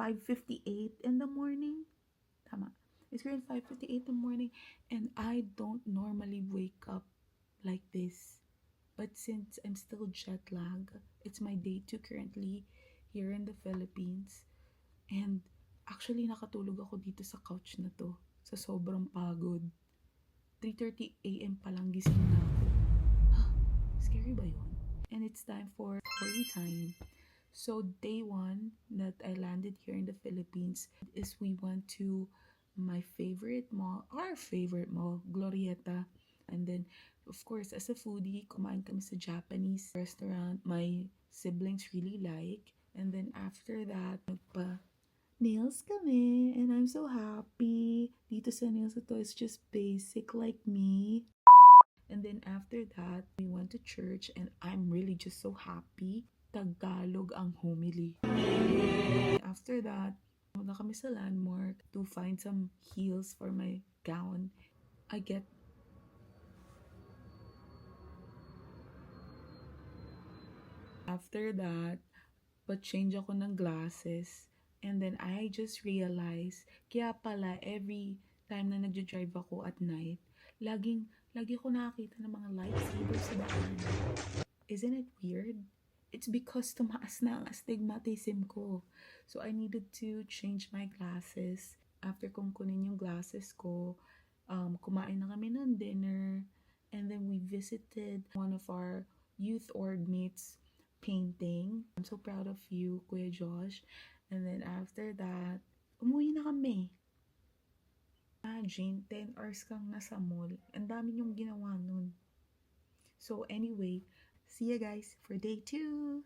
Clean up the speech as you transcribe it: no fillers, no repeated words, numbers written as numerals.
5:58 in the morning. Tama. It's around 5:58 in the morning, and I don't normally wake up like this. But since I'm still jet lagged, it's my day 2 currently here in the Philippines. And actually nakatulog ako dito sa couch na to sa sobrang pagod. 3:30 a.m. pa lang gising na ako. Scary ba yun? And it's time for story time. So day 1 that I landed here in the Philippines is we went to my favorite mall, our favorite mall, Glorieta. And then, of course, as a foodie, kumain kami sa Japanese restaurant my siblings really like. And then after that, nails kami. And I'm so happy. Dito sa nails ito is just basic like me. And then after that, we went to church and I'm really just so happy. Tagalog ang homily. After that, punta kami sa Landmark to find some heels for my gown. After that, pa-change ako ng glasses. And then I just realized, kaya pala every time na nagja-drive ako at night, lagi ko nakakita ng mga lightsabers sa daan. Isn't it weird? It's because tumaas na ang astigmatism ko. So I needed to change my glasses. After kong kunin yung glasses ko, kumain na kami ng dinner. And then we visited one of our youth org mates painting. I'm so proud of you, Kuya Josh. And then after that, umuwi na kami. Imagine, 10 hours kang nasa mall. Ang dami niyong ginawa nun. So anyway, see you guys for day 2.